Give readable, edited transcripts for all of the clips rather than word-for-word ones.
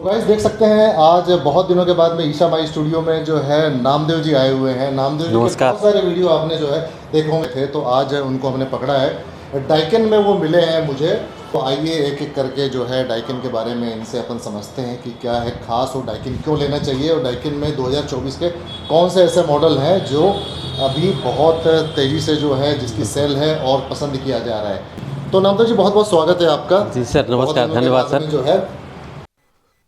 Guys देख सकते हैं आज बहुत दिनों के बाद में ईशा माई स्टूडियो में जो है नामदेव जी आए हुए हैं। नामदेव जी के नमस्कार। बहुत सारे वीडियो आपने जो है देखे होंगे थे, तो आज उनको हमने पकड़ा है। डाइकिन में वो मिले हैं मुझे, तो आइए एक एक करके जो है डाइकिन के बारे में इनसे अपन समझते हैं कि क्या है खास और डाइकिन क्यों लेना चाहिए, और डाइकिन में 2024 के कौन से ऐसे मॉडल हैं जो अभी बहुत तेज़ी से जो है जिसकी सेल है और पसंद किया जा रहा है। तो नामदेव जी बहुत बहुत स्वागत है आपका। जी सर, बहुत नमस्कार, दिनों के धन्यवाद बाद सर। में जो है,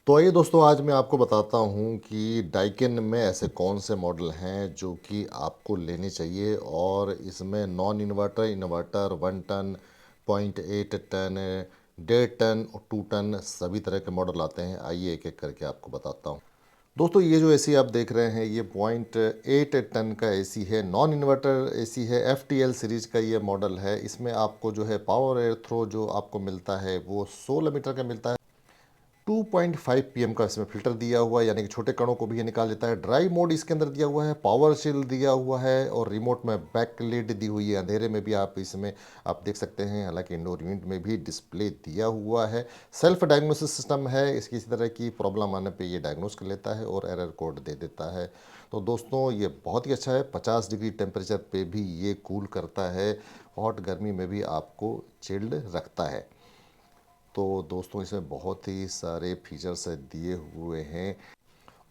तो आइए दोस्तों आज मैं आपको बताता हूँ कि डाइकिन में ऐसे कौन से मॉडल हैं जो कि आपको लेने चाहिए, और इसमें non inverter, inverter, 1 ton, 0.8 ton, 1.5 ton और 2 टन सभी तरह के मॉडल आते हैं। आइए एक एक करके आपको बताता हूँ। दोस्तों ये जो एसी आप देख रहे हैं ये 0.8 टन का एसी है, नॉन इन्वर्टर एसी है, FTL सीरीज का ये मॉडल है। इसमें आपको जो है पावर एयर थ्रो जो आपको मिलता है वो 16 मीटर का मिलता है। 2.5 पीएम का इसमें फिल्टर दिया हुआ है, यानी कि छोटे कणों को भी ये निकाल लेता है। ड्राई मोड इसके अंदर दिया हुआ है, पावर शील्ड दिया हुआ है, और रिमोट में बैक लिड दी हुई है। अंधेरे में भी आप इसमें आप देख सकते हैं, हालांकि इंडोर यूनिट में भी डिस्प्ले दिया हुआ है। सेल्फ डायग्नोसिस सिस्टम है, इसकी इसी तरह की प्रॉब्लम आने पे ये डायग्नोस कर लेता है और एरर कोड दे देता है। तो दोस्तों ये बहुत ही अच्छा है। 50 डिग्री टेम्परेचर पे भी ये कूल करता है, हॉट गर्मी में भी आपको चिल्ड रखता है। तो दोस्तों इसमें बहुत ही सारे फीचर्स दिए हुए हैं,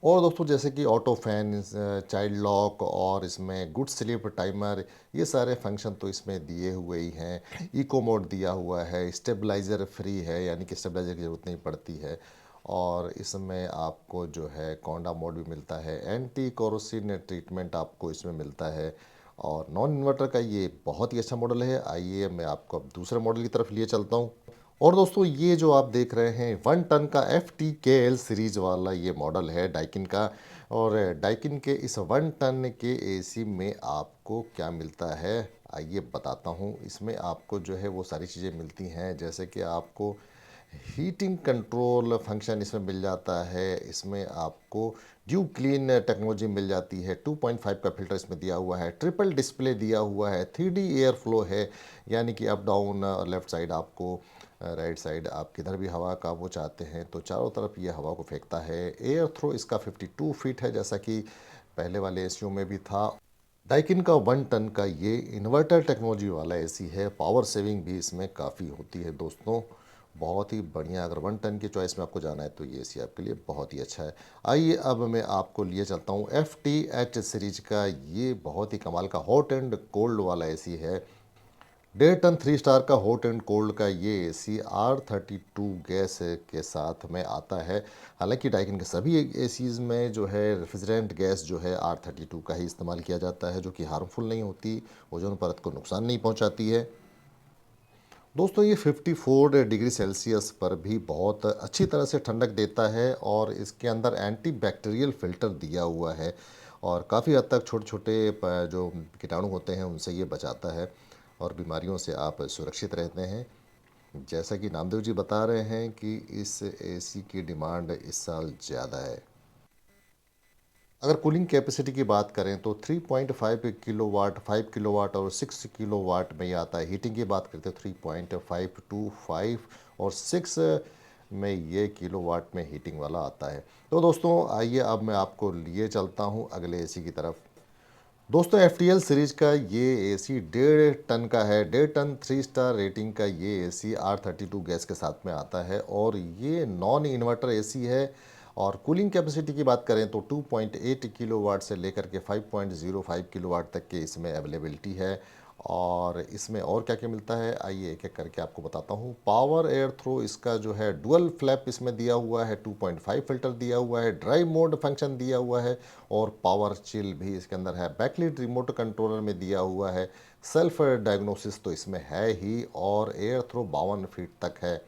और दोस्तों जैसे कि ऑटो फैन, चाइल्ड लॉक, और इसमें गुड स्लीप टाइमर, ये सारे फंक्शन तो इसमें दिए हुए ही हैं। इको मोड दिया हुआ है, स्टेबलाइज़र फ्री है, यानी कि स्टेबलाइज़र की ज़रूरत नहीं पड़ती है। और इसमें आपको जो है कोंडा मोड भी मिलता है, एंटी कोरोसिन ट्रीटमेंट आपको इसमें मिलता है। और नॉन इन्वर्टर का ये बहुत ही अच्छा मॉडल है। आइए मैं आपको अब दूसरे मॉडल की तरफ लिए चलता हूँ। और दोस्तों ये जो आप देख रहे हैं 1 टन का FTKL सीरीज वाला ये मॉडल है डाइकिन का। और डाइकिन के इस 1 टन के एसी में आपको क्या मिलता है आइए बताता हूँ। इसमें आपको जो है वो सारी चीज़ें मिलती हैं, जैसे कि आपको हीटिंग कंट्रोल फंक्शन इसमें मिल जाता है। इसमें आपको ड्यू क्लीन टेक्नोलॉजी मिल जाती है। 2.5 का फिल्टर इसमें दिया हुआ है, ट्रिपल डिस्प्ले दिया हुआ है, 3D एयर फ्लो है, यानी कि अप डाउन लेफ्ट साइड आपको, राइट साइड आप किधर भी हवा का वो चाहते हैं तो चारों तरफ ये हवा को फेंकता है। एयर थ्रो इसका 52 फीट है, जैसा कि पहले वाले एसीओ में भी था। डाइकिन का 1 टन का ये इन्वर्टर टेक्नोलॉजी वाला एसी है, पावर सेविंग भी इसमें काफ़ी होती है दोस्तों। बहुत ही बढ़िया, अगर 1 टन की चॉइस में आपको जाना है तो ये एसी आपके लिए बहुत ही अच्छा है। आइए अब मैं आपको लिए चलता हूँ FTH सीरीज का। ये बहुत ही कमाल का हॉट एंड कोल्ड वाला एसी है। 1.5 टन 3 स्टार का हॉट एंड कोल्ड का ये एसी R32 गैस के साथ में आता है। हालांकि डाइकिन के सभी एसीज में जो है रेफ्रिजरेंट गैस जो है R32 का ही इस्तेमाल किया जाता है, जो कि हार्मफुल नहीं होती, ओजोन परत को नुकसान नहीं पहुंचाती है। दोस्तों ये 54 डिग्री सेल्सियस पर भी बहुत अच्छी तरह से ठंडक देता है, और इसके अंदर एंटी बैक्टीरियल फ़िल्टर दिया हुआ है, और काफ़ी हद तक छोटे छोटे जो कीटाणु होते हैं उनसे ये बचाता है, और बीमारियों से आप सुरक्षित रहते हैं। जैसा कि नामदेव जी बता रहे हैं कि इस एसी की डिमांड इस साल ज़्यादा है। अगर कूलिंग कैपेसिटी की बात करें तो 3.5 किलोवाट, 5 किलोवाट और 6 किलोवाट में ये आता है। हीटिंग की बात करते हैं 3.5 टू 5 और 6 में ये किलोवाट में हीटिंग वाला आता है। तो दोस्तों आइए अब मैं आपको लिए चलता हूँ अगले एसी की तरफ। दोस्तों FTL सीरीज का ये एसी 1.5 टन का है। 1.5 टन 3 स्टार रेटिंग का ये एसी R32 गैस के साथ में आता है, और ये नॉन इन्वर्टर एसी है। और कूलिंग कैपेसिटी की बात करें तो 2.8 किलोवाट से लेकर के 5.05 किलोवाट तक के इसमें अवेलेबिलिटी है। और इसमें और क्या क्या मिलता है आइए एक एक करके आपको बताता हूँ। पावर एयर थ्रो इसका जो है डुअल फ्लैप इसमें दिया हुआ है, 2.5 फिल्टर दिया हुआ है, ड्राई मोड फंक्शन दिया हुआ है, और पावर चिल भी इसके अंदर है। बैकलिट रिमोट कंट्रोलर में दिया हुआ है। सेल्फ डायग्नोसिस तो इसमें है ही, और एयर थ्रो 52 फीट तक है।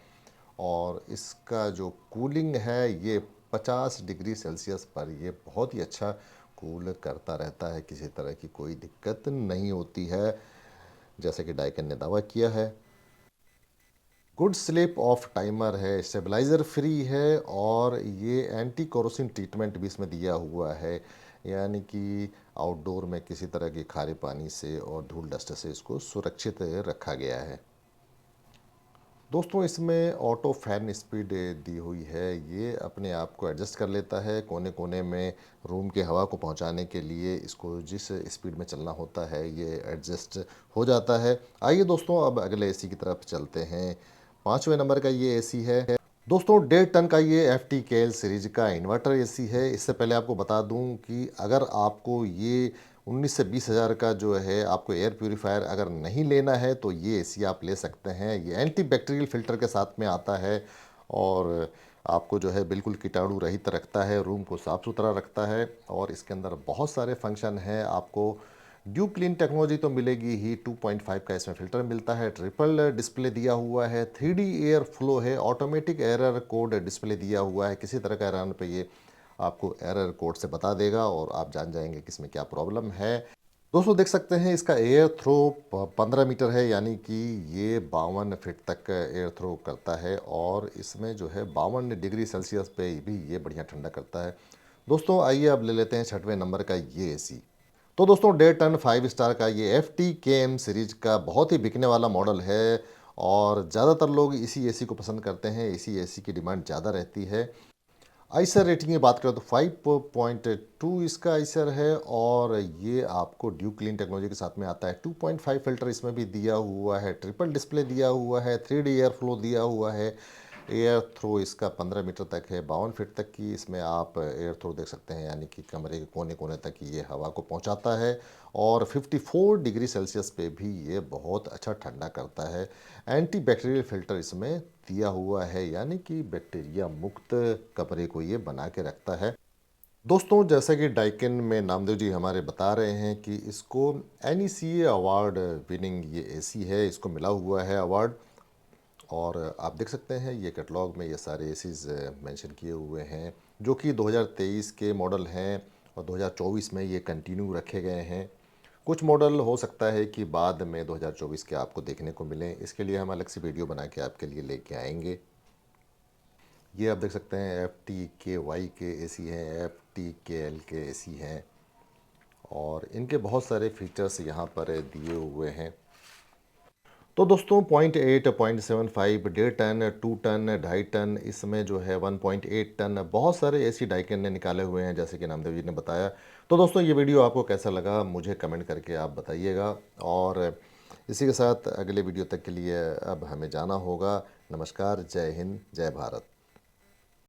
और इसका जो कूलिंग है ये 50 डिग्री सेल्सियस पर ये बहुत ही अच्छा कूल करता रहता है, किसी तरह की कोई दिक्कत नहीं होती है, जैसे कि डाइकिन ने दावा किया है। गुड स्लीप ऑफ टाइमर है, स्टेबलाइज़र फ्री है, और ये एंटी कोरोसिन ट्रीटमेंट भी इसमें दिया हुआ है, यानी कि आउटडोर में किसी तरह के खारे पानी से और धूल डस्ट से इसको सुरक्षित रखा गया है। दोस्तों इसमें ऑटो फैन स्पीड दी हुई है, ये अपने आप को एडजस्ट कर लेता है कोने कोने में रूम के हवा को पहुंचाने के लिए। इसको जिस स्पीड में चलना होता है ये एडजस्ट हो जाता है। आइए दोस्तों अब अगले एसी की तरफ चलते हैं। 5वें नंबर का ये एसी है दोस्तों, 1.5 टन का ये FTKL सीरीज का इन्वर्टर एसी है। इससे पहले आपको बता दूं कि अगर आपको ये 19 से 20 हज़ार का जो है आपको एयर प्यूरीफायर अगर नहीं लेना है तो ये एसी आप ले सकते हैं। ये एंटी बैक्टीरियल फिल्टर के साथ में आता है और आपको जो है बिल्कुल कीटाणु रहित रखता है, रूम को साफ़ सुथरा रखता है। और इसके अंदर बहुत सारे फंक्शन हैं। आपको ड्यू क्लीन टेक्नोलॉजी तो मिलेगी ही, 2.5 का इसमें फ़िल्टर मिलता है, ट्रिपल डिस्प्ले दिया हुआ है, 3D एयर फ्लो है, ऑटोमेटिक एरर कोड डिस्प्ले दिया हुआ है। किसी तरह का एरर पे ये आपको एरर कोड से बता देगा और आप जान जाएंगे कि इसमें क्या प्रॉब्लम है। दोस्तों देख सकते हैं इसका एयर थ्रो 15 मीटर है, यानी कि ये 52 फीट तक एयर थ्रो करता है और इसमें जो है 52 डिग्री सेल्सियस पे भी ये बढ़िया ठंडा करता है। दोस्तों आइए अब ले लेते हैं 6वें नंबर का ये एसी। तो दोस्तों 1.5 टन 5 स्टार का ये FTKM सीरीज का बहुत ही बिकने वाला मॉडल है और ज़्यादातर लोग इसी एसी को पसंद करते हैं। इसी एसी की डिमांड ज़्यादा रहती है। आइसर रेटिंग की बात करें तो 5.2 इसका आइसर है और ये आपको ड्यू क्लीन टेक्नोलॉजी के साथ में आता है। 2.5 फिल्टर इसमें भी दिया हुआ है, ट्रिपल डिस्प्ले दिया हुआ है, 3D एयर फ्लो दिया हुआ है। एयर थ्रो इसका 15 मीटर तक है, 52 फीट तक की इसमें आप एयर थ्रो देख सकते हैं, यानी कि कमरे के कोने कोने तक ये हवा को पहुंचाता है और 54 डिग्री सेल्सियस पे भी ये बहुत अच्छा ठंडा करता है। एंटी बैक्टीरियल फिल्टर इसमें दिया हुआ है, यानी कि बैक्टीरिया मुक्त कमरे को ये बना के रखता है। दोस्तों जैसा कि डाइकिन में नामदेव जी हमारे बता रहे हैं कि इसको NECA अवार्ड विनिंग ये एसी है, इसको मिला हुआ है अवार्ड। और आप देख सकते हैं ये कैटलॉग में ये सारे एसीज मेंशन किए हुए हैं जो कि 2023 के मॉडल हैं और 2024 में ये कंटिन्यू रखे गए हैं। कुछ मॉडल हो सकता है कि बाद में 2024 के आपको देखने को मिलें, इसके लिए हम अलग से वीडियो बना के आपके लिए लेके आएंगे। ये आप देख सकते हैं FTKY के एसी हैं, FTKL के एसी हैं और इनके बहुत सारे फीचर्स यहाँ पर दिए हुए हैं। तो दोस्तों 0.8, 0.75, 1.5 टन, 2 टन, 2.5 टन, इसमें जो है 1.8 टन, बहुत सारे एसी डाइकिन ने निकाले हुए हैं जैसे कि नामदेव जी ने बताया। तो दोस्तों ये वीडियो आपको कैसा लगा मुझे कमेंट करके आप बताइएगा और इसी के साथ अगले वीडियो तक के लिए अब हमें जाना होगा। नमस्कार, जय हिंद, जय भारत।